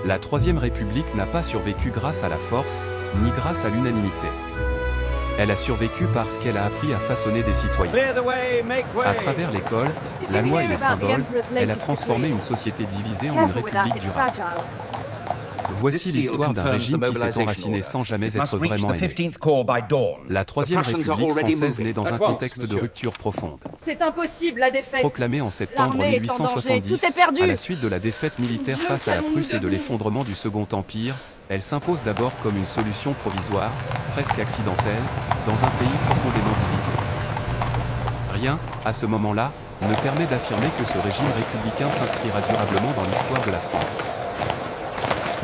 La Troisième République n'a pas survécu grâce à la force, ni grâce à l'unanimité. Elle a survécu parce qu'elle a appris à façonner des citoyens. À travers l'école, la loi et les symboles, elle a transformé une société divisée en une république durable. Voici l'histoire d'un régime qui s'est enraciné sans jamais être vraiment aimé. La Troisième République française naît dans un contexte de rupture profonde. C'est impossible, la défaite. Proclamée en septembre L'armée est en danger, 1870, tout est perdu. à la suite de la défaite militaire face à la Prusse et de l'effondrement du Second Empire, elle s'impose d'abord comme une solution provisoire, presque accidentelle, dans un pays profondément divisé. Rien, à ce moment-là, ne permet d'affirmer que ce régime républicain s'inscrira durablement dans l'histoire de la France.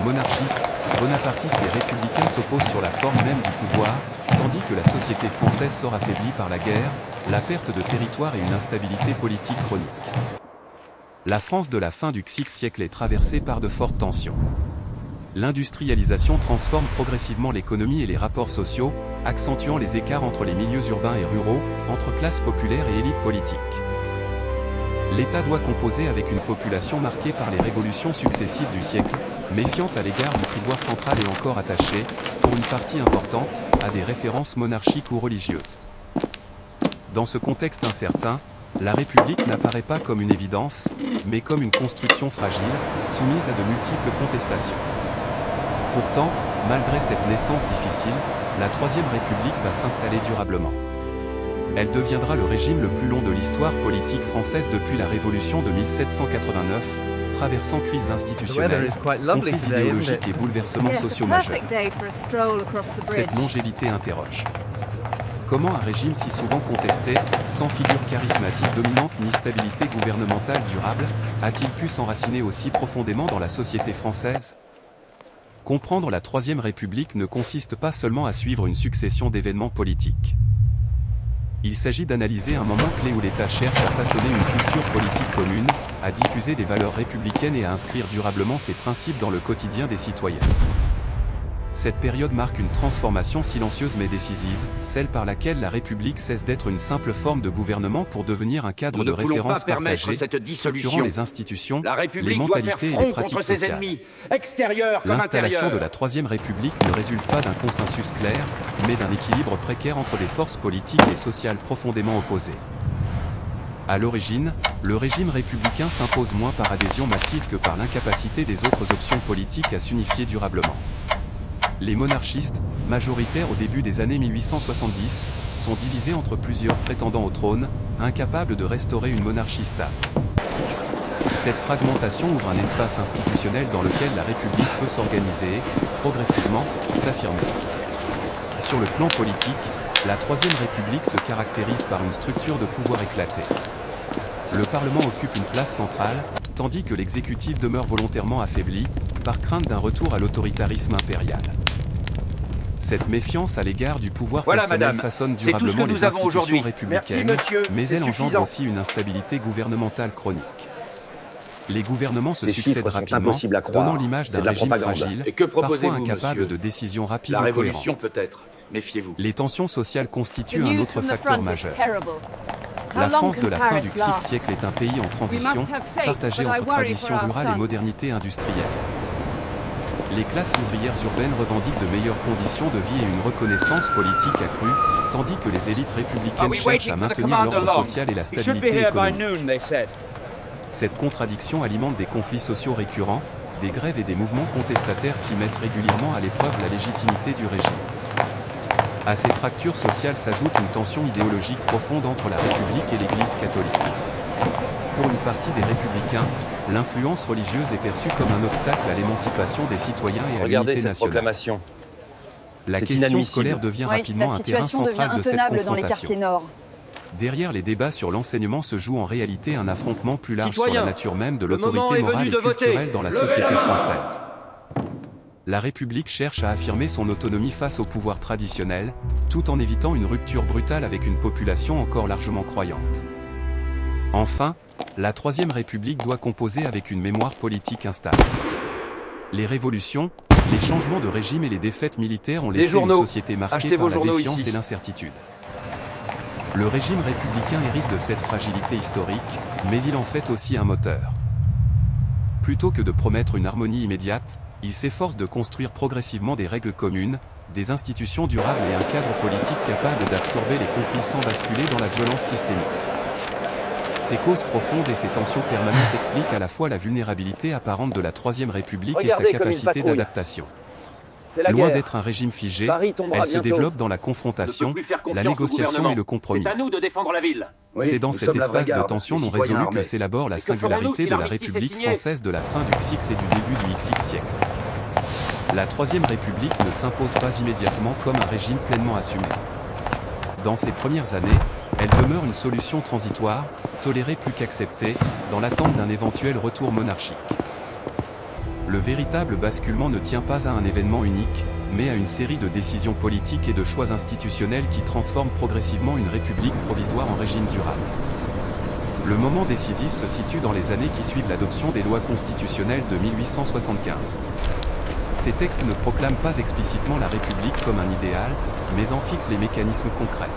Monarchistes, bonapartistes et républicains s'opposent sur la forme même du pouvoir, tandis que la société française sort affaiblie par la guerre, la perte de territoire et une instabilité politique chronique. La France de la fin du XVIe siècle est traversée par de fortes tensions. L'industrialisation transforme progressivement l'économie et les rapports sociaux, accentuant les écarts entre les milieux urbains et ruraux, entre classes populaires et élites politiques. L'État doit composer avec une population marquée par les révolutions successives du siècle, méfiante à l'égard du pouvoir central et encore attachée, pour une partie importante, à des références monarchiques ou religieuses. Dans ce contexte incertain, la République n'apparaît pas comme une évidence, mais comme une construction fragile, soumise à de multiples contestations. Pourtant, malgré cette naissance difficile, la Troisième République va s'installer durablement. Elle deviendra le régime le plus long de l'histoire politique française depuis la Révolution de 1789, traversant crises institutionnelles, conflits idéologiques et bouleversements sociaux majeurs. Cette longévité interroge. Comment un régime si souvent contesté, sans figure charismatique dominante ni stabilité gouvernementale durable, a-t-il pu s'enraciner aussi profondément dans la société française ? Comprendre la Troisième République ne consiste pas seulement à suivre une succession d'événements politiques. Il s'agit d'analyser un moment clé où l'État cherche à façonner une culture politique commune, à diffuser des valeurs républicaines et à inscrire durablement ses principes dans le quotidien des citoyens. Cette période marque une transformation silencieuse mais décisive, celle par laquelle la République cesse d'être une simple forme de gouvernement pour devenir un cadre de référence partagé, structurant les institutions, les mentalités et les pratiques sociales. L'installation de la Troisième République ne résulte pas d'un consensus clair, mais d'un équilibre précaire entre des forces politiques et sociales profondément opposées. À l'origine, le régime républicain s'impose moins par adhésion massive que par l'incapacité des autres options politiques à s'unifier durablement. Les monarchistes, majoritaires au début des années 1870, sont divisés entre plusieurs prétendants au trône, incapables de restaurer une monarchie stable. Cette fragmentation ouvre un espace institutionnel dans lequel la République peut s'organiser, progressivement, s'affirmer. Sur le plan politique, la Troisième République se caractérise par une structure de pouvoir éclatée. Le Parlement occupe une place centrale, tandis que l'exécutif demeure volontairement affaibli, par crainte d'un retour à l'autoritarisme impérial. Cette méfiance à l'égard du pouvoir personnel façonne durablement les institutions républicaines, mais elle engendre aussi une instabilité gouvernementale chronique. Les gouvernements se succèdent rapidement, donnant l'image d'un régime fragile, parfois incapable de décisions rapides La et révolution cohérentes. peut-être, méfiez-vous. Les tensions sociales constituent un autre facteur majeur. La France de la fin du XVIe siècle est un pays en transition, partagé entre tradition rurale et modernité industrielle. Les classes ouvrières urbaines revendiquent de meilleures conditions de vie et une reconnaissance politique accrue, tandis que les élites républicaines cherchent à maintenir l'ordre social et la stabilité économique. Cette contradiction alimente des conflits sociaux récurrents, des grèves et des mouvements contestataires qui mettent régulièrement à l'épreuve la légitimité du régime. À ces fractures sociales s'ajoute une tension idéologique profonde entre la République et l'Église catholique. Pour une partie des républicains, l'influence religieuse est perçue comme un obstacle à l'émancipation des citoyens et à l'unité nationale. La question scolaire devient rapidement un terrain central de cette confrontation. Derrière les débats sur l'enseignement se joue en réalité un affrontement plus large sur la nature même de l'autorité morale et culturelle dans la société française. La République cherche à affirmer son autonomie face au pouvoir traditionnel, tout en évitant une rupture brutale avec une population encore largement croyante. Enfin, la Troisième République doit composer avec une mémoire politique instable. Les révolutions, les changements de régime et les défaites militaires ont laissé une société marquée par la défiance et l'incertitude. Le régime républicain hérite de cette fragilité historique, mais il en fait aussi un moteur. Plutôt que de promettre une harmonie immédiate, Il s'efforce de construire progressivement des règles communes, des institutions durables et un cadre politique capable d'absorber les conflits sans basculer dans la violence systémique. Ces causes profondes et ces tensions permanentes expliquent à la fois la vulnérabilité apparente de la Troisième République et sa capacité d'adaptation. Loin d'être un régime figé, elle se développe dans la confrontation, la négociation et le compromis. C'est à nous de défendre la ville. C'est dans cet espace de tension non résolue que s'élabore la singularité de la République française de la fin du XX et du début du XX siècle. La Troisième République ne s'impose pas immédiatement comme un régime pleinement assumé. Dans ses premières années, elle demeure une solution transitoire, tolérée plus qu'acceptée, dans l'attente d'un éventuel retour monarchique. Le véritable basculement ne tient pas à un événement unique, mais à une série de décisions politiques et de choix institutionnels qui transforment progressivement une république provisoire en régime durable. Le moment décisif se situe dans les années qui suivent l'adoption des lois constitutionnelles de 1875. Ces textes ne proclament pas explicitement la République comme un idéal, mais en fixent les mécanismes concrets.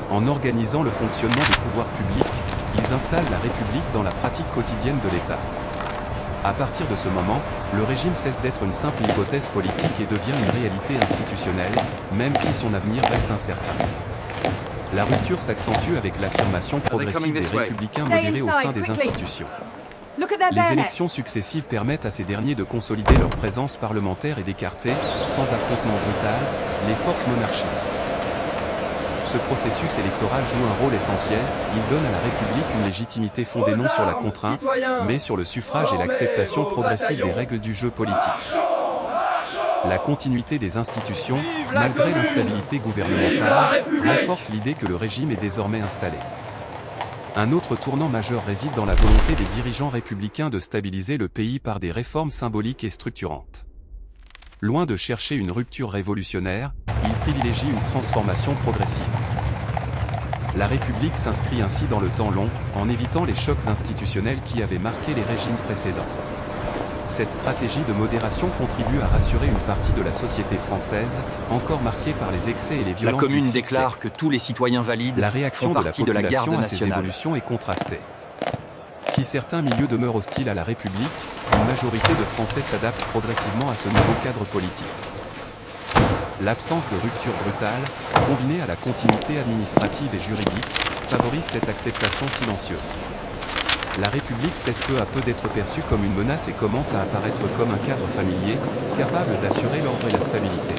En organisant le fonctionnement des pouvoirs publics, ils installent la République dans la pratique quotidienne de l'État. À partir de ce moment, le régime cesse d'être une simple hypothèse politique et devient une réalité institutionnelle, même si son avenir reste incertain. La rupture s'accentue avec l'affirmation progressive des républicains modérés au sein des institutions. Les élections successives permettent à ces derniers de consolider leur présence parlementaire et d'écarter, sans affrontement brutal, les forces monarchistes. Ce processus électoral joue un rôle essentiel, il donne à la République une légitimité fondée non sur la contrainte, mais sur le suffrage et l'acceptation progressive des règles du jeu politique. La continuité des institutions, malgré l'instabilité gouvernementale, renforce l'idée que le régime est désormais installé. Un autre tournant majeur réside dans la volonté des dirigeants républicains de stabiliser le pays par des réformes symboliques et structurantes. Loin de chercher une rupture révolutionnaire, ils privilégient une transformation progressive. La République s'inscrit ainsi dans le temps long, en évitant les chocs institutionnels qui avaient marqué les régimes précédents. Cette stratégie de modération contribue à rassurer une partie de la société française, encore marquée par les excès et les violences. La Commune du déclare que tous les citoyens valides la réaction font de la partie de la garde population à ces nationale. évolutions est contrastée. Si certains milieux demeurent hostiles à la République, une majorité de Français s'adaptent progressivement à ce nouveau cadre politique. L'absence de rupture brutale, combinée à la continuité administrative et juridique, favorise cette acceptation silencieuse. La République cesse peu à peu d'être perçue comme une menace et commence à apparaître comme un cadre familier, capable d'assurer l'ordre et la stabilité.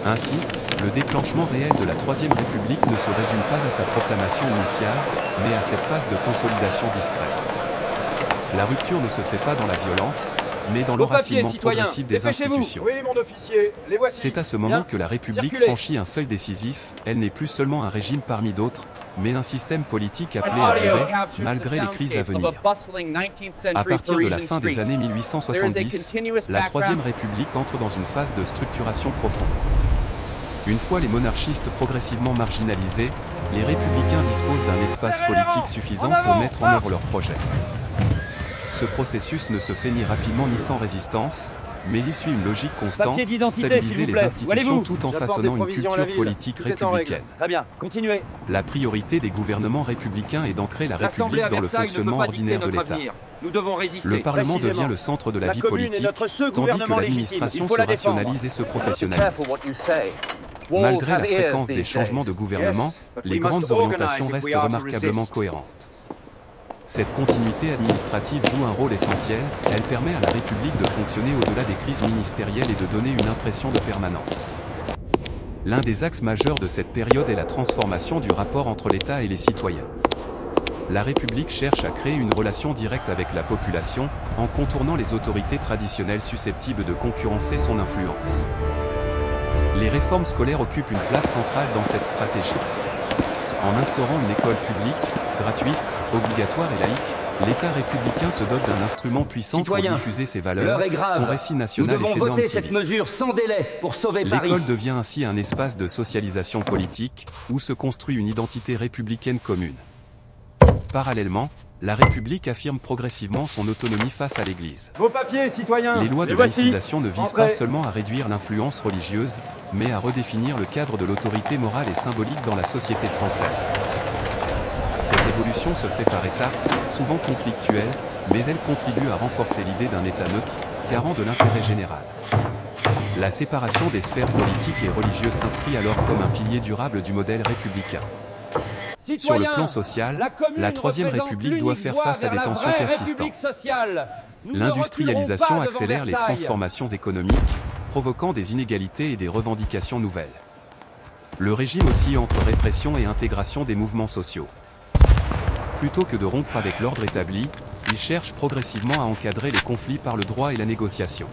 Ainsi, le déclenchement réel de la Troisième République ne se résume pas à sa proclamation initiale, mais à cette phase de consolidation discrète. La rupture ne se fait pas dans la violence, mais dans l'enracinement progressif des institutions. Oui, mon officier, les voici. C'est à ce moment que la République franchit un seuil décisif, elle n'est plus seulement un régime parmi d'autres, mais un système politique appelé à durer, malgré les crises à venir. À partir de la fin des années 1870, la Troisième République entre dans une phase de structuration profonde. Une fois les monarchistes progressivement marginalisés, les républicains disposent d'un espace politique suffisant pour mettre en œuvre leurs projets. Ce processus ne se fait ni rapidement ni sans résistance, mais il suit une logique constante, stabiliser les institutions tout en façonnant une culture politique républicaine. Très bien, continuez. La priorité des gouvernements républicains est d'ancrer la République dans le fonctionnement ordinaire de l'État. Nous devons résister. Le Parlement devient le centre de la vie politique, tandis que l'administration se rationalise et se professionnalise. Malgré la fréquence des changements de gouvernement, les grandes orientations restent remarquablement cohérentes. Cette continuité administrative joue un rôle essentiel, elle permet à la République de fonctionner au-delà des crises ministérielles et de donner une impression de permanence. L'un des axes majeurs de cette période est la transformation du rapport entre l'État et les citoyens. La République cherche à créer une relation directe avec la population, en contournant les autorités traditionnelles susceptibles de concurrencer son influence. Les réformes scolaires occupent une place centrale dans cette stratégie. En instaurant une école publique, gratuite, obligatoire et laïque, l'État républicain se dote d'un instrument puissant pour diffuser ses valeurs, son récit national et ses normes civiques. Cette mesure sans délai pour sauver Paris. L'école devient ainsi un espace de socialisation politique, où se construit une identité républicaine commune. Parallèlement, la République affirme progressivement son autonomie face à l'Église. Vos papiers, citoyens. Les lois de laïcisation ne visent pas seulement à réduire l'influence religieuse, mais à redéfinir le cadre de l'autorité morale et symbolique dans la société française. Cette évolution se fait par étapes, souvent conflictuelles, mais elle contribue à renforcer l'idée d'un État neutre, garant de l'intérêt général. La séparation des sphères politiques et religieuses s'inscrit alors comme un pilier durable du modèle républicain. Sur le plan social, la Troisième République doit faire face à des tensions persistantes. L'industrialisation accélère les transformations économiques, provoquant des inégalités et des revendications nouvelles. Le régime oscille entre répression et intégration des mouvements sociaux. Plutôt que de rompre avec l'ordre établi, il cherche progressivement à encadrer les conflits par le droit et la négociation.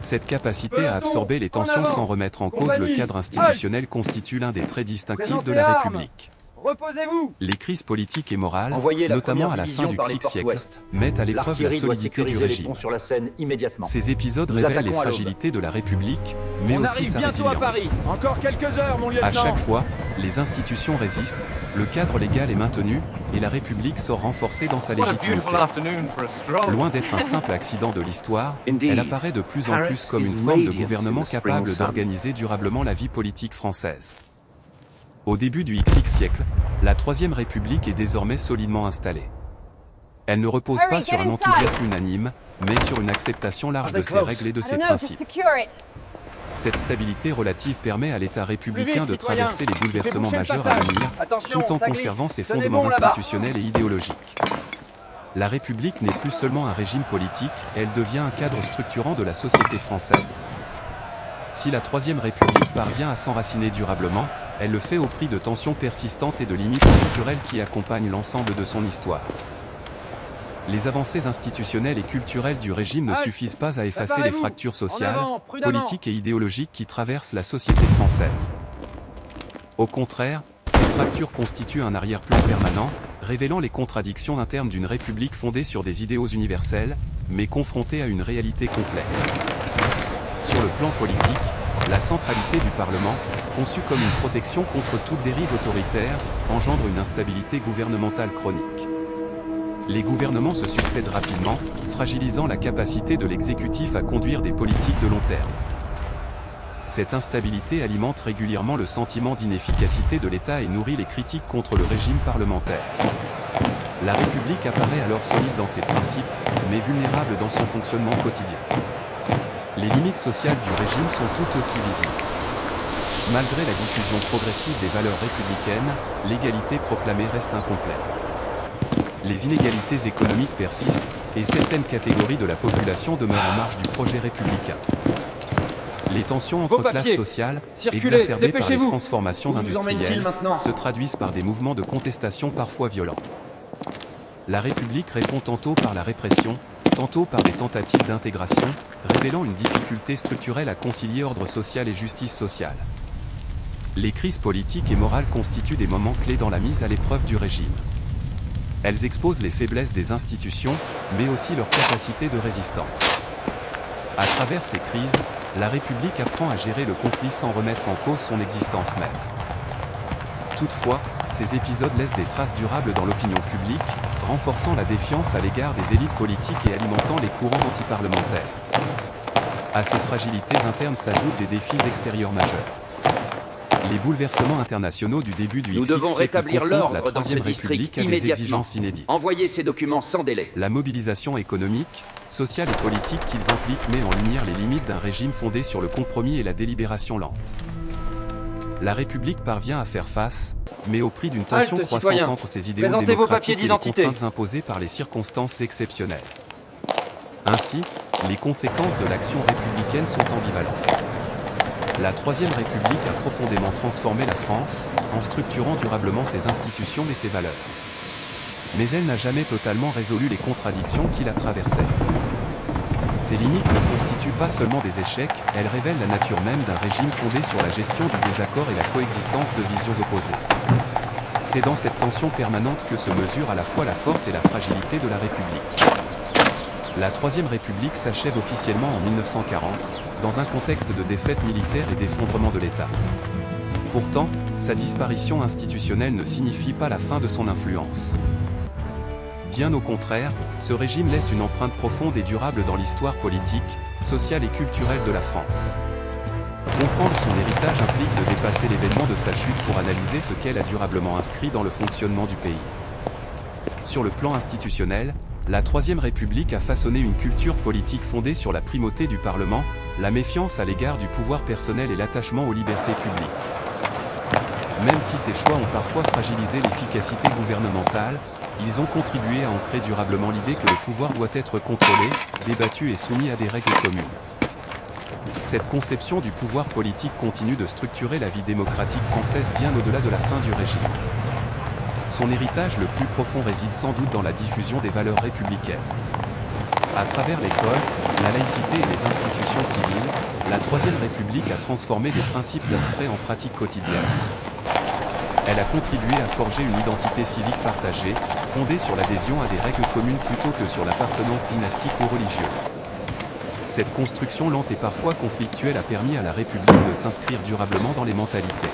Cette capacité à absorber les tensions sans remettre en cause le cadre institutionnel constitue l'un des traits distinctifs de la République. Reposez-vous. Les crises politiques et morales, Envoyez la notamment première à la fin division du par les XIe portes siècle, ouest. mettent à l'épreuve la L'artillerie doit solidité du sécuriser les régime. ponts sur la Seine immédiatement. Ces épisodes Nous révèlent les attaquons à l'aube. fragilités de la République, mais On aussi arrive sa bientôt à résilience. Paris. Encore quelques heures, mon lieutenant. À chaque fois, les institutions résistent, le cadre légal est maintenu, et la République sort renforcée dans sa légitimité. Loin d'être un simple accident de l'histoire, elle apparaît de plus en plus comme une forme de gouvernement capable d'organiser durablement la vie politique française. Au début du XXe siècle, la Troisième République est désormais solidement installée. Elle ne repose pas sur un enthousiasme unanime, mais sur une acceptation large de ses règles et de ses principes. Cette stabilité relative permet à l'État républicain de traverser les bouleversements majeurs à venir, Attention, tout en ça glisse. conservant ses Tenez fondements bon, là-bas. institutionnels et idéologiques. La République n'est plus seulement un régime politique, elle devient un cadre structurant de la société française. Si la Troisième République parvient à s'enraciner durablement, elle le fait au prix de tensions persistantes et de limites culturelles qui accompagnent l'ensemble de son histoire. Les avancées institutionnelles et culturelles du régime ne suffisent pas à effacer les Préparez-vous. fractures sociales, En avant, prudemment. politiques et idéologiques qui traversent la société française. Au contraire, ces fractures constituent un arrière-plan permanent, révélant les contradictions internes d'une république fondée sur des idéaux universels, mais confrontée à une réalité complexe. Sur le plan politique, la centralité du Parlement, conçue comme une protection contre toute dérive autoritaire, engendre une instabilité gouvernementale chronique. Les gouvernements se succèdent rapidement, fragilisant la capacité de l'exécutif à conduire des politiques de long terme. Cette instabilité alimente régulièrement le sentiment d'inefficacité de l'État et nourrit les critiques contre le régime parlementaire. La République apparaît alors solide dans ses principes, mais vulnérable dans son fonctionnement quotidien. Les limites sociales du régime sont tout aussi visibles. Malgré la diffusion progressive des valeurs républicaines, l'égalité proclamée reste incomplète. Les inégalités économiques persistent, et certaines catégories de la population demeurent en marge du projet républicain. Les tensions entre Vos papiers. classes sociales, Circulez, exacerbées par les dépêchez-vous. transformations Où nous emmène-t-il industrielles, maintenant se traduisent par des mouvements de contestation parfois violents. La République répond tantôt par la répression, tantôt par des tentatives d'intégration, révélant une difficulté structurelle à concilier ordre social et justice sociale. Les crises politiques et morales constituent des moments clés dans la mise à l'épreuve du régime. Elles exposent les faiblesses des institutions, mais aussi leur capacité de résistance. À travers ces crises, la République apprend à gérer le conflit sans remettre en cause son existence même. Toutefois, ces épisodes laissent des traces durables dans l'opinion publique, renforçant la défiance à l'égard des élites politiques et alimentant les courants antiparlementaires. À ces fragilités internes s'ajoutent des défis extérieurs majeurs. Les bouleversements internationaux du début du Nous XXe devons siècle rétablir confrontent la l'ordre dans ce Troisième district République à des immédiatement. exigences inédites. Envoyez ces documents sans délai. La mobilisation économique, sociale et politique qu'ils impliquent met en lumière les limites d'un régime fondé sur le compromis et la délibération lente. La République parvient à faire face, mais au prix d'une tension Halte, croissante citoyens. entre ses idéaux Présentez vos papiers démocratiques et les d'identité. contraintes imposées par les circonstances exceptionnelles. Ainsi, les conséquences de l'action républicaine sont ambivalentes. La Troisième République a profondément transformé la France, en structurant durablement ses institutions et ses valeurs. Mais elle n'a jamais totalement résolu les contradictions qui la traversaient. Ces limites ne constituent pas seulement des échecs, elles révèlent la nature même d'un régime fondé sur la gestion du désaccord et la coexistence de visions opposées. C'est dans cette tension permanente que se mesure à la fois la force et la fragilité de la République. La Troisième République s'achève officiellement en 1940, dans un contexte de défaite militaire et d'effondrement de l'État. Pourtant, sa disparition institutionnelle ne signifie pas la fin de son influence. Bien au contraire, ce régime laisse une empreinte profonde et durable dans l'histoire politique, sociale et culturelle de la France. Comprendre son héritage implique de dépasser l'événement de sa chute pour analyser ce qu'elle a durablement inscrit dans le fonctionnement du pays. Sur le plan institutionnel, la Troisième République a façonné une culture politique fondée sur la primauté du Parlement, la méfiance à l'égard du pouvoir personnel et l'attachement aux libertés publiques. Même si ces choix ont parfois fragilisé l'efficacité gouvernementale, ils ont contribué à ancrer durablement l'idée que le pouvoir doit être contrôlé, débattu et soumis à des règles communes. Cette conception du pouvoir politique continue de structurer la vie démocratique française bien au-delà de la fin du régime. Son héritage le plus profond réside sans doute dans la diffusion des valeurs républicaines. À travers l'école, la laïcité et les institutions civiles, la Troisième République a transformé des principes abstraits en pratiques quotidiennes. Elle a contribué à forger une identité civique partagée, fondée sur l'adhésion à des règles communes plutôt que sur l'appartenance dynastique ou religieuse. Cette construction lente et parfois conflictuelle a permis à la République de s'inscrire durablement dans les mentalités.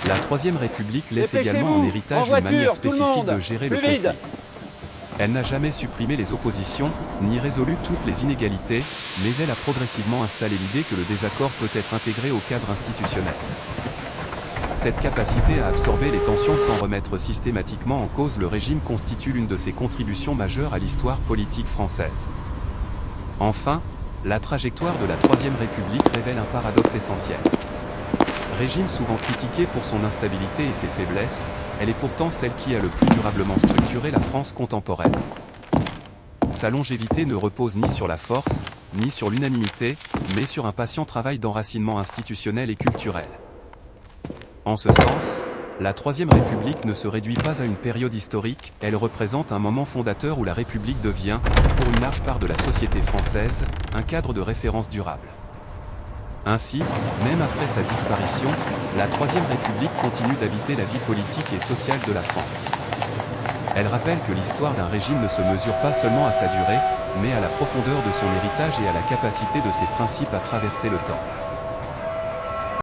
La Troisième République laisse également en héritage une manière spécifique de gérer le conflit. Elle n'a jamais supprimé les oppositions, ni résolu toutes les inégalités, mais elle a progressivement installé l'idée que le désaccord peut être intégré au cadre institutionnel. Cette capacité à absorber les tensions sans remettre systématiquement en cause le régime constitue l'une de ses contributions majeures à l'histoire politique française. Enfin, la trajectoire de la Troisième République révèle un paradoxe essentiel. Régime souvent critiqué pour son instabilité et ses faiblesses, elle est pourtant celle qui a le plus durablement structuré la France contemporaine. Sa longévité ne repose ni sur la force, ni sur l'unanimité, mais sur un patient travail d'enracinement institutionnel et culturel. En ce sens, la Troisième République ne se réduit pas à une période historique, elle représente un moment fondateur où la République devient, pour une large part de la société française, un cadre de référence durable. Ainsi, même après sa disparition, la Troisième République continue d'habiter la vie politique et sociale de la France. Elle rappelle que l'histoire d'un régime ne se mesure pas seulement à sa durée, mais à la profondeur de son héritage et à la capacité de ses principes à traverser le temps.